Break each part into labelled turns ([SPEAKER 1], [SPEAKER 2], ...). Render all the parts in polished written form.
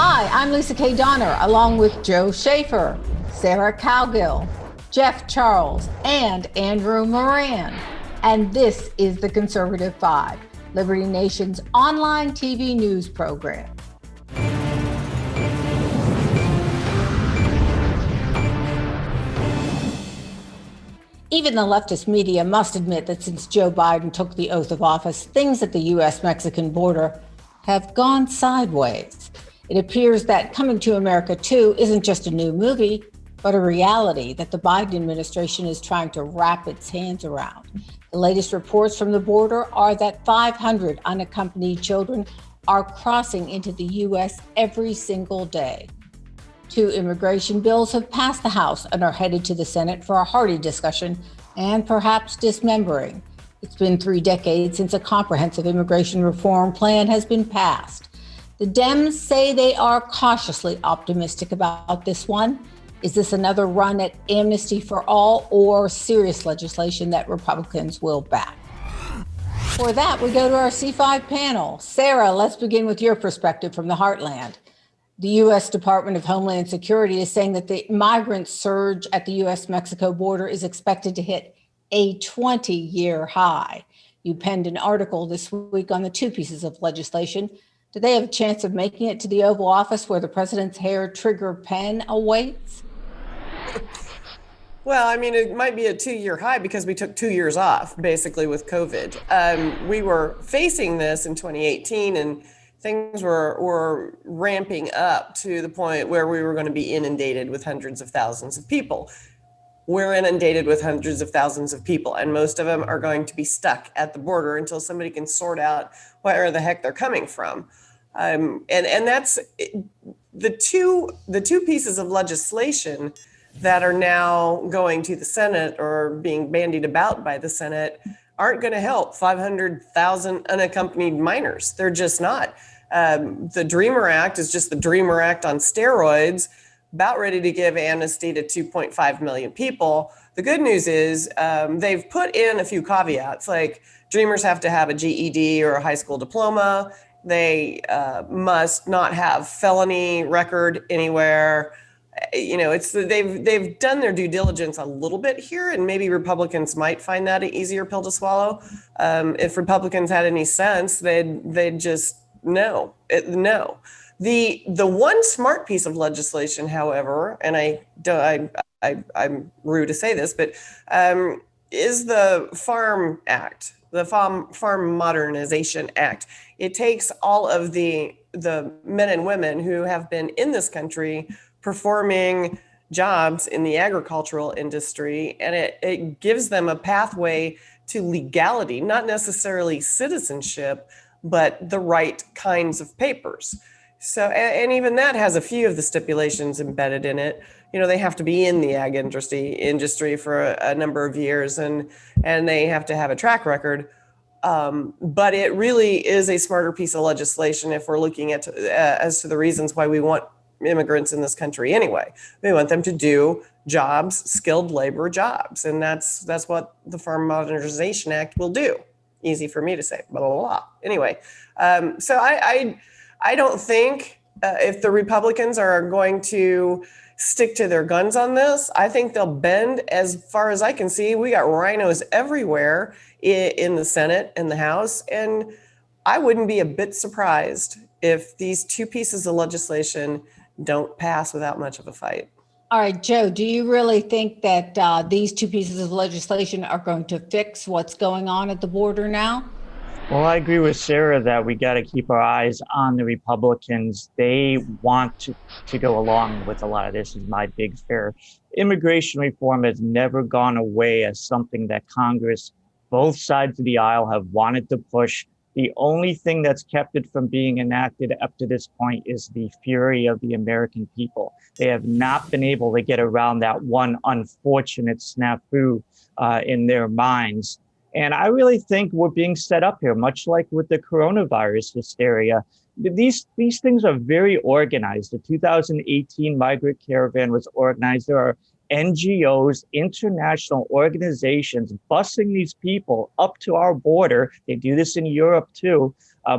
[SPEAKER 1] Hi, I'm Lisa K. Donner, along with Joe Schaefer, Sarah Cowgill, Jeff Charles, and Andrew Moran. And this is the Conservative Five, Liberty Nation's online TV news program. Even the leftist media must admit that since Joe Biden took the oath of office, things at the U.S.-Mexican border have gone sideways. It appears that Coming to America 2 isn't just a new movie, but a reality that the Biden administration is trying to wrap its hands around. The latest reports from the border are that 500 unaccompanied children are crossing into the U.S. every single day. 2 immigration bills have passed the House and are headed to the Senate for a hearty discussion and perhaps dismembering. It's been 3 decades since a comprehensive immigration reform plan has been passed. The Dems say they are cautiously optimistic about this one. Is this another run at amnesty for all or serious legislation that Republicans will back? For that, we go to our C5 panel. Sarah, let's begin with your perspective from the heartland. The U.S. Department of Homeland Security is saying that the migrant surge at the U.S.-Mexico border is expected to hit a 20-year high. You penned an article this week on the 2 pieces of legislation. Do they have a chance of making it to the Oval Office where the president's hair trigger pen awaits?
[SPEAKER 2] Well, I mean, it might be a 2-year high because we took 2 years off, basically, with COVID. We were facing this in 2018, and things were ramping up to the point where we were going to be inundated with hundreds of thousands of people. We're inundated with hundreds of thousands of people, and most of them are going to be stuck at the border until somebody can sort out where the heck they're coming from. And that's the two pieces of legislation that are now going to the Senate or being bandied about by the Senate aren't going to help 500,000 unaccompanied minors. They're just not. The Dreamer Act is just the Dreamer Act on steroids, about ready to give amnesty to 2.5 million people. The good news is they've put in a few caveats, like Dreamers have to have a GED or a high school diploma. They must not have felony record anywhere. They've done their due diligence a little bit here, and maybe Republicans might find that an easier pill to swallow. If Republicans had any sense, they'd just no. The one smart piece of legislation, however, and I'm rude to say this, but is the Farm Act, the Farm Modernization Act. It takes all of the men and women who have been in this country performing jobs in the agricultural industry, and it gives them a pathway to legality, not necessarily citizenship, but the right kinds of papers. So, and even that has a few of the stipulations embedded in it. They have to be in the ag industry for a number of years, and they have to have a track record. But it really is a smarter piece of legislation if we're looking at as to the reasons why we want immigrants in this country anyway. We want them to do jobs, skilled labor jobs, and that's what the Farm Modernization Act will do. Easy for me to say, blah, blah, blah. Anyway, so I don't think if the Republicans are going to stick to their guns on this, I think they'll bend. As far as I can see, we got rhinos everywhere in the Senate and the House, and I wouldn't be a bit surprised if these 2 pieces of legislation don't pass without much of a fight.
[SPEAKER 1] All right, Joe, do you really think that these 2 pieces of legislation are going to fix what's going on at the border now?
[SPEAKER 3] Well, I agree with Sarah that we got to keep our eyes on the Republicans. They want to go along with a lot of this, is my big fear. Immigration reform has never gone away as something that Congress, both sides of the aisle, have wanted to push. The only thing that's kept it from being enacted up to this point is the fury of the American people. They have not been able to get around that one unfortunate snafu in their minds. And I really think we're being set up here, much like with the coronavirus hysteria. These things are very organized. The 2018 migrant caravan was organized. There are NGOs, international organizations busing these people up to our border. They do this in Europe too.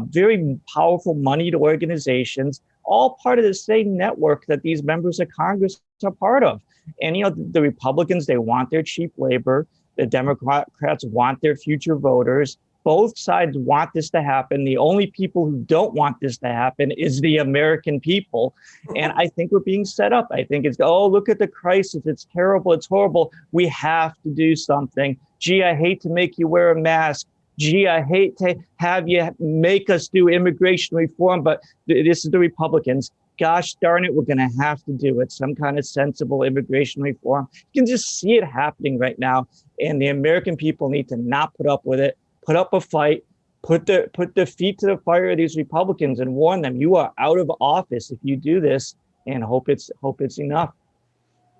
[SPEAKER 3] Very powerful moneyed organizations all part of the same network that these members of Congress are part of. And, the Republicans, they want their cheap labor. The Democrats want their future voters. Both sides want this to happen. The only people who don't want this to happen is the American people. And I think we're being set up. I think it's, oh, look at the crisis. It's terrible. It's horrible. We have to do something. Gee, I hate to make you wear a mask. Gee, I hate to have you make us do immigration reform, but this is the Republicans. Gosh darn it, we're going to have to do it. Some kind of sensible immigration reform. You can just see it happening right now. And the American people need to not put up with it, put up a fight, put their feet to the fire of these Republicans and warn them, you are out of office if you do this, and hope it's enough.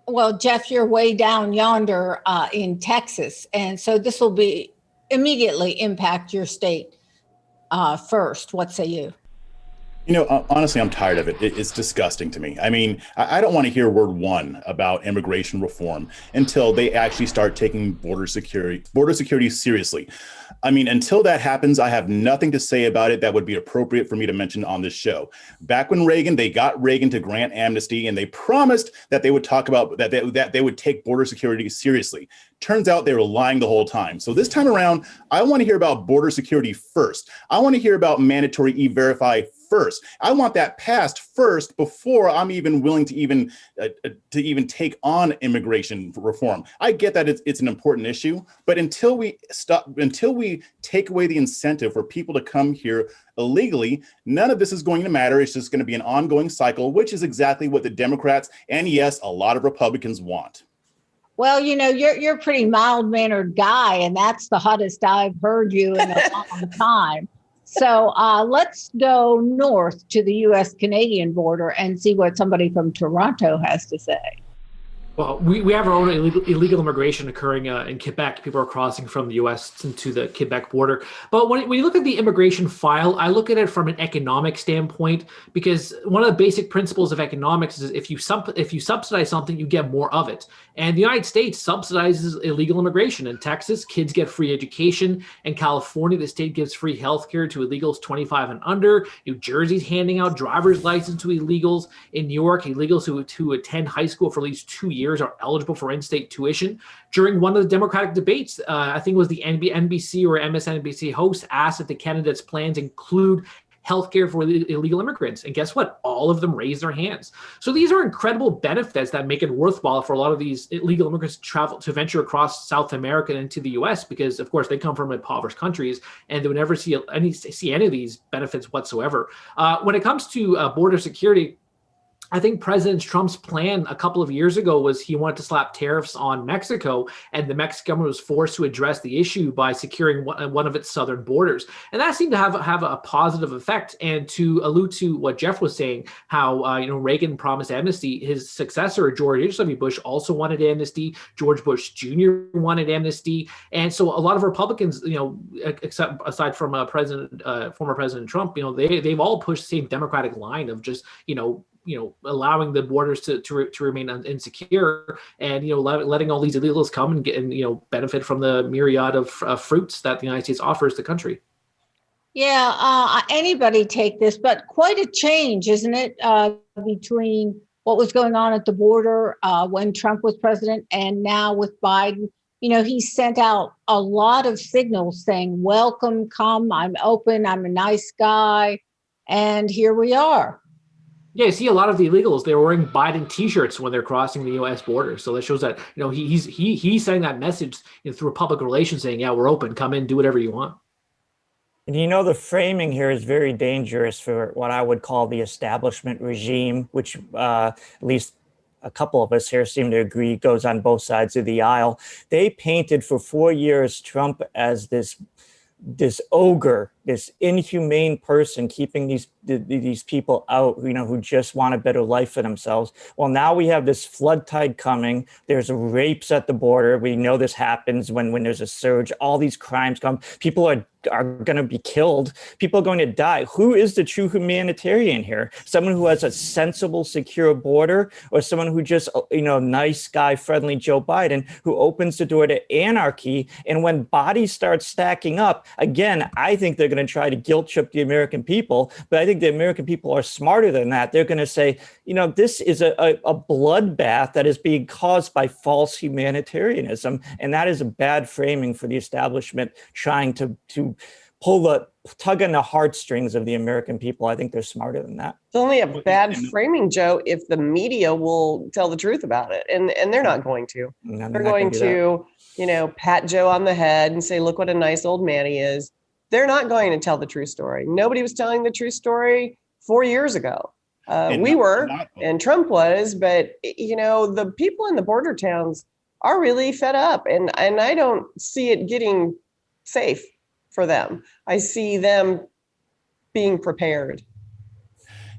[SPEAKER 1] Well, Jeff, you're way down yonder in Texas. And so this will immediately impact your state first. What say you?
[SPEAKER 4] Honestly, I'm tired of it. It's disgusting to me. I mean, I don't want to hear word one about immigration reform until they actually start taking border security seriously. I mean, until that happens, I have nothing to say about it that would be appropriate for me to mention on this show. Back when they got Reagan to grant amnesty, and they promised that they would talk about that they would take border security seriously. Turns out they were lying the whole time. So this time around, I want to hear about border security first. I want to hear about mandatory E-Verify first. I want that passed first before I'm even willing to even take on immigration reform. I get that it's an important issue, but until we take away the incentive for people to come here illegally, none of this is going to matter. It's just going to be an ongoing cycle, which is exactly what the Democrats and, yes, a lot of Republicans want.
[SPEAKER 1] Well, you're a pretty mild-mannered guy, and that's the hottest I've heard you in a long time. So let's go north to the U.S.-Canadian border and see what somebody from Toronto has to say.
[SPEAKER 5] Well, we have our own illegal immigration occurring in Quebec. People are crossing from the U.S. into the Quebec border. But when you look at the immigration file, I look at it from an economic standpoint, because one of the basic principles of economics is if you subsidize something, you get more of it. And the United States subsidizes illegal immigration. In Texas, kids get free education. In California, the state gives free health care to illegals 25 and under. New Jersey's handing out driver's license to illegals. In New York, illegals who attend high school for at least 2 years are eligible for in-state tuition. During one of the Democratic debates, I think it was the NBC or MSNBC host asked if the candidates' plans include healthcare for illegal immigrants. And guess what? All of them raised their hands. So these are incredible benefits that make it worthwhile for a lot of these illegal immigrants to venture across South America and into the US, because of course they come from impoverished countries and they would never see any of these benefits whatsoever. When it comes to border security, I think President Trump's plan a couple of years ago was he wanted to slap tariffs on Mexico, and the Mexican government was forced to address the issue by securing one of its southern borders. And that seemed to have a positive effect. And to allude to what Jeff was saying, how Reagan promised amnesty, his successor, George H.W. Bush, also wanted amnesty. George Bush Jr. wanted amnesty. And so a lot of Republicans, except aside from former President Trump, they've all pushed the same Democratic line of just, allowing the borders to remain insecure, and letting all these illegals come and get benefit from the myriad of fruits that the United States offers the country.
[SPEAKER 1] Yeah, anybody take this, but quite a change, isn't it, between what was going on at the border when Trump was president and now with Biden? He sent out a lot of signals saying, welcome, come, I'm open, I'm a nice guy, and here we are.
[SPEAKER 5] Yeah, you see a lot of the illegals, they're wearing Biden T-shirts when they're crossing the U.S. border. So that shows that, he's sending that message through public relations saying, yeah, we're open, come in, do whatever you want.
[SPEAKER 3] And the framing here is very dangerous for what I would call the establishment regime, which at least a couple of us here seem to agree goes on both sides of the aisle. They painted for 4 years Trump as this ogre, this inhumane person keeping these people out, who just want a better life for themselves. Well, now we have this flood tide coming. There's rapes at the border. We know this happens when there's a surge. All these crimes come. People are are going to be killed. People are going to die. Who is the true humanitarian here? Someone who has a sensible, secure border, or someone who just, nice guy, friendly Joe Biden, who opens the door to anarchy? And when bodies start stacking up, again, I think they're going to try to guilt trip the American people. But I think the American people are smarter than that. They're going to say, this is a bloodbath that is being caused by false humanitarianism. And that is a bad framing for the establishment trying to tug on the heartstrings of the American people. I think they're smarter than that.
[SPEAKER 2] It's only a bad framing, Joe, if the media will tell the truth about it. And they're not going to. They're going to, pat Joe on the head and say, look what a nice old man he is. They're not going to tell the true story. Nobody was telling the true story 4 years ago. And Trump was, but, the people in the border towns are really fed up. And I don't see it getting safe for them. I see them being prepared.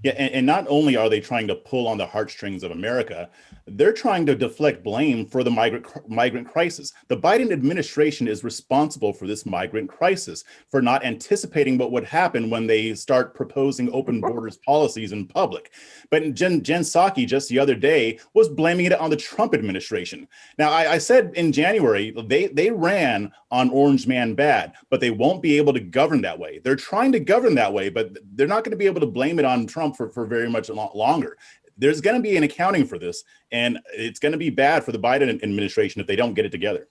[SPEAKER 4] Yeah, and not only are they trying to pull on the heartstrings of America, they're trying to deflect blame for the migrant crisis. The Biden administration is responsible for this migrant crisis, for not anticipating what would happen when they start proposing open borders policies in public. But Jen Psaki just the other day was blaming it on the Trump administration. Now, I said in January, they ran on Orange Man bad, but they won't be able to govern that way. They're trying to govern that way, but they're not going to be able to blame it on Trump for very much longer. There's going to be an accounting for this, and it's going to be bad for the Biden administration if they don't get it together.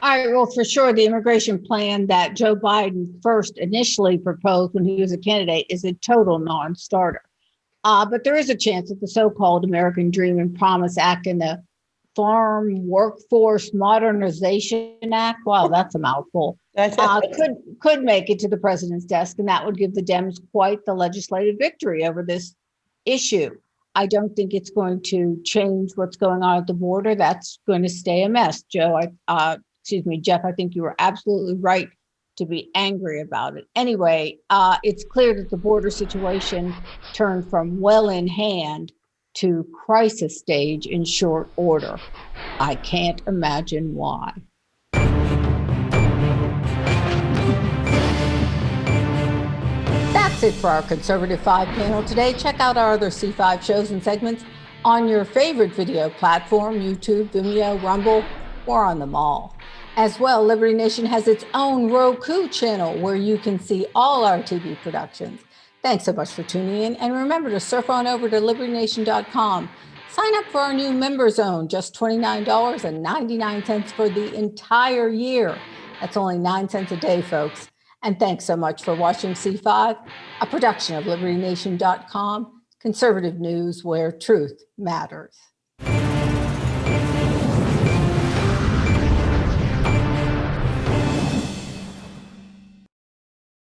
[SPEAKER 1] All right, well, for sure, the immigration plan that Joe Biden first initially proposed when he was a candidate is a total non-starter. But there is a chance that the so-called American Dream and Promise Act and the Farm Workforce Modernization Act, wow, that's a mouthful, could make it to the president's desk, and that would give the Dems quite the legislative victory over this issue. I don't think it's going to change what's going on at the border. That's going to stay a mess. Joe, Jeff, I think you were absolutely right to be angry about it. Anyway, it's clear that the border situation turned from well in hand to crisis stage in short order. I can't imagine why. That's it for our Conservative 5 panel today. Check out our other C5 shows and segments on your favorite video platform, YouTube, Vimeo, Rumble, or on them all. As well, Liberty Nation has its own Roku channel where you can see all our TV productions. Thanks so much for tuning in. And remember to surf on over to libertynation.com. Sign up for our new member zone, just $29.99 for the entire year. That's only 9 cents a day, folks. And thanks so much for watching C5, a production of libertynation.com, conservative news where truth matters.